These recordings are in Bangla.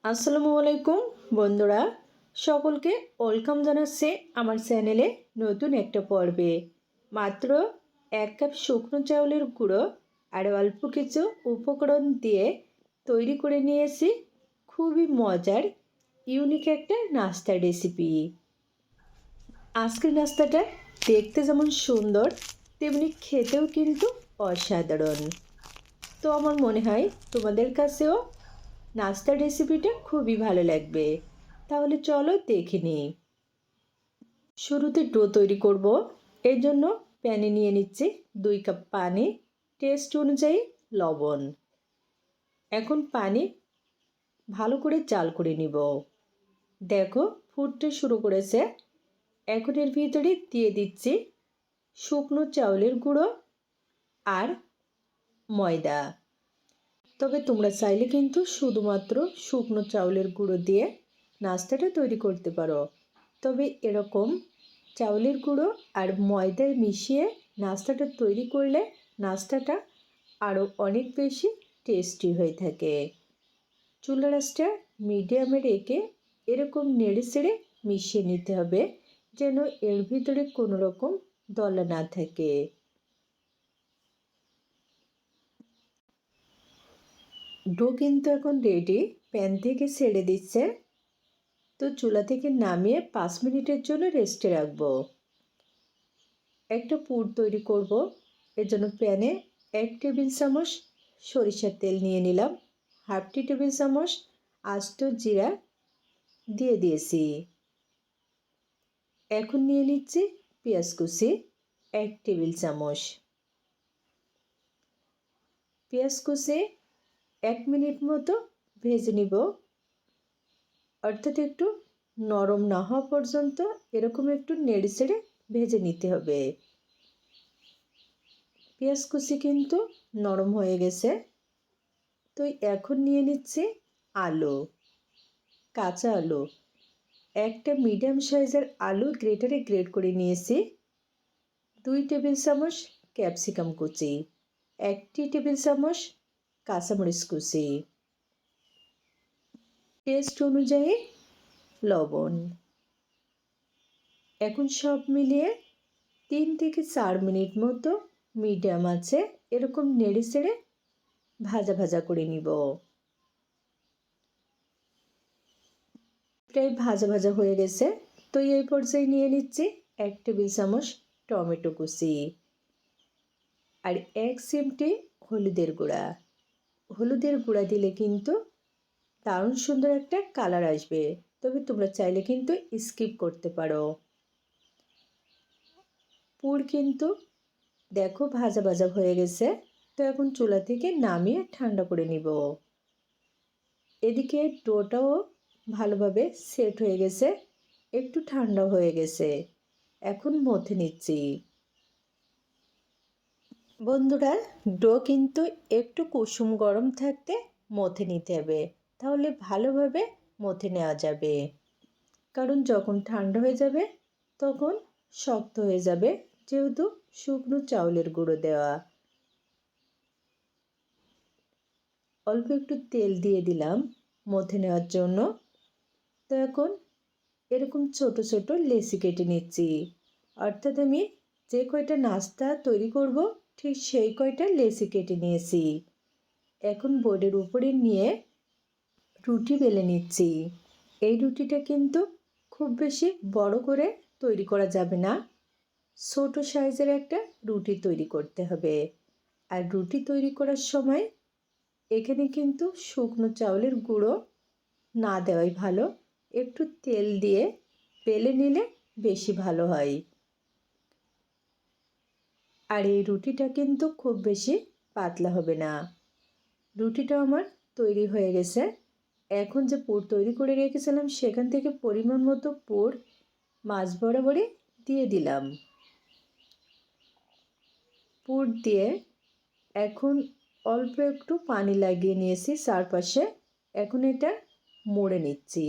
আসসালামু আলাইকুম বন্ধুরা, সকলকে ওয়েলকাম জানাচ্ছি আমার চ্যানেলে নতুন একটা পর্বে। মাত্র 1 কাপ শুকনো চাউলের গুঁড়ো আর অল্প কিছু উপকরণ দিয়ে তৈরি করে নিয়েছি খুবই মজার ইউনিক একটা নাস্তার রেসিপি। আজকের নাস্তাটা দেখতে যেমন সুন্দর তেমনি খেতেও কিন্তু অসাধারণ। তো আমার মনে হয় তোমাদের কাছেও নাস্তার রেসিপিটা খুবই ভালো লাগবে। তাহলে চলো দেখে নিই। শুরুতে ডো তৈরি করব। এর জন্য প্যানে নিয়ে নিচ্ছি 2 কাপ পানি, টেস্ট অনুযায়ী লবণ। এখন পানি ভালো করে জাল করে নিব। দেখো ফুটতে শুরু করেছে। এখন এর ভিতরে দিয়ে দিচ্ছি শুকনো চাউলের গুঁড়ো আর ময়দা। তবে তোমরা চাইলে কিন্তু শুধুমাত্র শুকনো চাউলের গুঁড়ো দিয়ে নাস্তাটা তৈরি করতে পারো। তবে এরকম চাউলের গুঁড়ো আর ময়দা মিশিয়ে নাস্তাটা তৈরি করলে নাস্তাটা আরও অনেক বেশি টেস্টি হয়ে থাকে। চুলার আঁচটা মিডিয়ামে রেখে এরকম নেড়ে চেড়ে মিশিয়ে নিতে হবে, যেন এর ভিতরে কোনো রকম দলা না থাকে। ডো কিন্তু এখন রেডি, প্যান থেকে ছেড়ে দিচ্ছে। তো চুলা থেকে নামিয়ে 5 মিনিটের জন্য রেস্টে রাখবো। একটা পুর তৈরি করব। এর জন্য প্যানে 1 টেবিল চামচ সরিষার তেল নিয়ে নিলাম। হাফ টেবিল চামচ আস্ত জিরা দিয়ে দিয়েছি। এখন নিয়ে নিচ্ছি পেঁয়াজ কুচি 1 টেবিল চামচ। পেঁয়াজ কুচি 1 মিনিট মতো ভেজে নিব, অর্থাৎ একটু নরম না হওয়া পর্যন্ত এরকম একটু নেড়ে চেড়ে ভেজে নিতে হবে। পেঁয়াজ কুচি কিন্তু নরম হয়ে গেছে। তো এখন নিয়ে নিচ্ছি আলু, কাঁচা আলু। একটা মিডিয়াম সাইজের আলু গ্রেটারে গ্রেট করে নিয়েছি। 2 টেবিল চামচ ক্যাপসিকাম কুচি, 1 টেবিল চামচ কাঁচামরিচ কুচি, টেস্ট অনুযায়ী লবণ। এখন সব মিলিয়ে 3 থেকে 4 মিনিট মতো মিডিয়াম আছে এরকম নেড়ে চেড়ে ভাজা ভাজা করে নিব। প্রায় ভাজা ভাজা হয়ে গেছে। তো এই পর্যায়ে নিয়ে নিচ্ছি 1 টেবিল চামচ টমেটো কুচি আর 1 চিমটি হলুদের গুঁড়া। হলুদের গুঁড়া দিলে কিন্তু দারুণ সুন্দর একটা কালার আসবে, তবে তোমরা চাইলে কিন্তু স্কিপ করতে পারো। পুর কিন্তু দেখো ভাজা ভাজা হয়ে গেছে। তো এখন চুলা থেকে নামিয়ে ঠান্ডা করে নিব। এদিকে ডোটাও ভালোভাবে সেট হয়ে গেছে, একটু ঠান্ডা হয়ে গেছে। এখন মথে নিচ্ছি। বন্ধুরা, ডো কিন্তু একটু কুসুম গরম থাকতে মথে নিতে হবে, তাহলে ভালোভাবে মথে নেওয়া যাবে। কারণ যখন ঠান্ডা হয়ে যাবে তখন শক্ত হয়ে যাবে, যেহেতু শুকনো চাউলের গুঁড়ো দেওয়া। অল্প একটু তেল দিয়ে দিলাম মথে নেওয়ার জন্য। তো এখন এরকম ছোট ছোট লেচি কেটে নিচ্ছি, অর্থাৎ আমি যে কয়টা নাস্তা তৈরি করব ঠিক সেই কয়টা লেচি কেটে নিয়েছি। এখন বোর্ডের উপরে নিয়ে রুটি বেলে নিচ্ছি। এই রুটিটা কিন্তু খুব বেশি বড় করে তৈরি করা যাবে না, ছোট সাইজের একটা রুটি তৈরি করতে হবে। আর রুটি তৈরি করার সময় এখানে কিন্তু শুকনো চাউলের গুঁড়ো না দেওয়াই ভালো, একটু তেল দিয়ে বেলে নিলে বেশি ভালো হয়। আর এই রুটিটা কিন্তু খুব বেশি পাতলা হবে না। রুটিটা আমার তৈরি হয়ে গেছে। এখন যে পুর তৈরি করে রেখেছিলাম সেখান থেকে পরিমাণ মতো পুর মাঝ বরাবরই দিয়ে দিলাম। পুর দিয়ে এখন অল্প একটু পানি লাগিয়ে নিয়েছি চারপাশে। এখন এটা মুড়ে নিচ্ছি।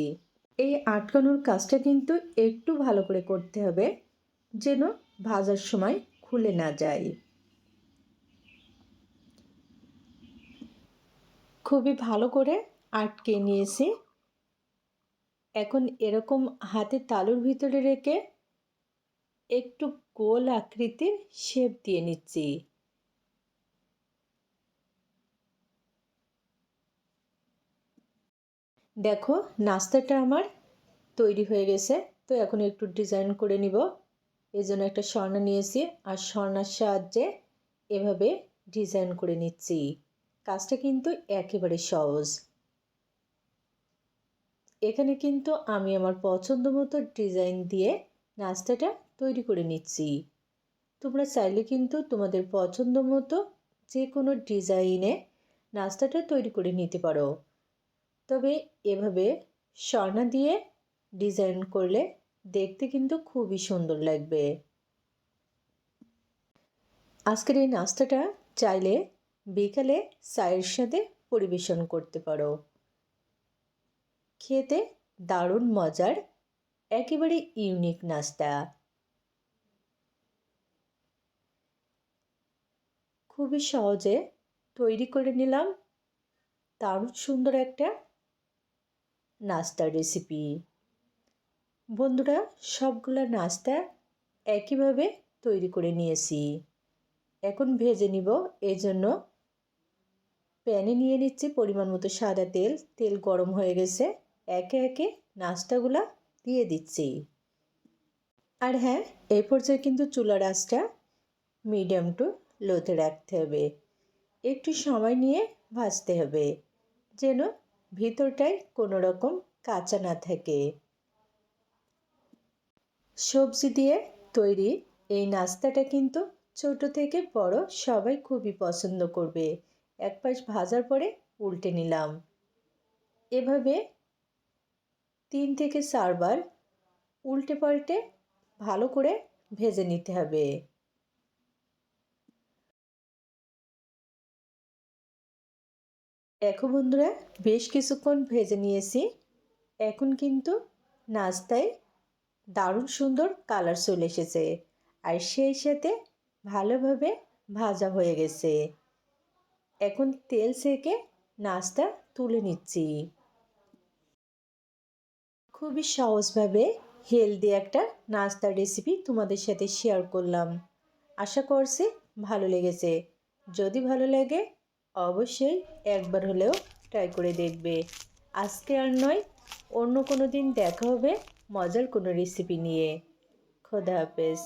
এই আটকানোর কাজটা কিন্তু একটু ভালো করে করতে হবে, যেন ভাজার সময় খুলে না যায়। খুবই ভালো করে আটকে নিয়েছি। এখন এরকম হাতে তালুর ভিতরে রেখে একটু গোল আকৃতির শেপ দিয়ে নিচ্ছি। দেখো নাস্তাটা আমার তৈরি হয়ে গেছে। তো এখন একটু ডিজাইন করে নিব। এই জন্য একটা সরনা নিয়েছি আর সরনার সাহায্যে এভাবে ডিজাইন করে নিচ্ছি। কাজটা কিন্তু একেবারে সহজ। এখানে কিন্তু আমি আমার পছন্দ মতো ডিজাইন দিয়ে নাস্তাটা তৈরি করে নিচ্ছি। তোমরা চাইলে কিন্তু তোমাদের পছন্দ মতো যে কোনো ডিজাইনে নাস্তাটা তৈরি করে নিতে পারো। তবে এভাবে সরনা দিয়ে ডিজাইন করলে দেখতে কিন্তু খুবই সুন্দর লাগবে। আজকের এই নাস্তাটা চাইলে বিকালে চায়ের সাথে পরিবেশন করতে পারো। খেতে দারুণ মজার, একেবারে ইউনিক নাস্তা। খুবই সহজে তৈরি করে নিলাম দারুণ সুন্দর একটা নাস্তার রেসিপি। বন্ধুরা, সবগুলা নাস্তা একইভাবে তৈরি করে নিয়েছি। এখন ভেজে নিব। এই জন্য প্যানে নিয়ে নিচ্ছি পরিমাণ মতো সাদা তেল। তেল গরম হয়ে গেছে। একে একে নাস্তাগুলা দিয়ে দিচ্ছি। আর হ্যাঁ, এই পর্যায়ে কিন্তু চুলার আঁচটা মিডিয়াম টু লোতে রাখতে হবে। একটু সময় নিয়ে ভাজতে হবে যেন ভিতরটায় কোনো রকম কাঁচা না থাকে। সবজি দিয়ে তৈরি এই নাস্তাটা কিন্তু ছোট থেকে বড় সবাই খুবই পছন্দ করবে। এক পাশ ভাজার পরে উল্টে নিলাম। এভাবে 3 থেকে 4 বার উল্টে পাল্টে ভালো করে ভেজে নিতে হবে। দেখো বন্ধুরা, বেশ কিছুক্ষণ ভেজে নিয়েছি। এখন কিন্তু নাস্তায় দারুণ সুন্দর কালার চলে এসেছে আর সেই সাথে ভালোভাবে ভাজা হয়ে গেছে। এখন তেল ছেঁকে নাস্তা তুলে নিচ্ছি। খুবই সহজভাবে হেলদি একটা নাস্তার রেসিপি তোমাদের সাথে শেয়ার করলাম। আশা করছি ভালো লেগেছে। যদি ভালো লাগে অবশ্যই একবার হলেও ট্রাই করে দেখবে। আজকে আর নয়, অন্য কোনো দিন দেখা হবে মজার কোনো রেসিপি নিয়ে। খোদা হাফেজ।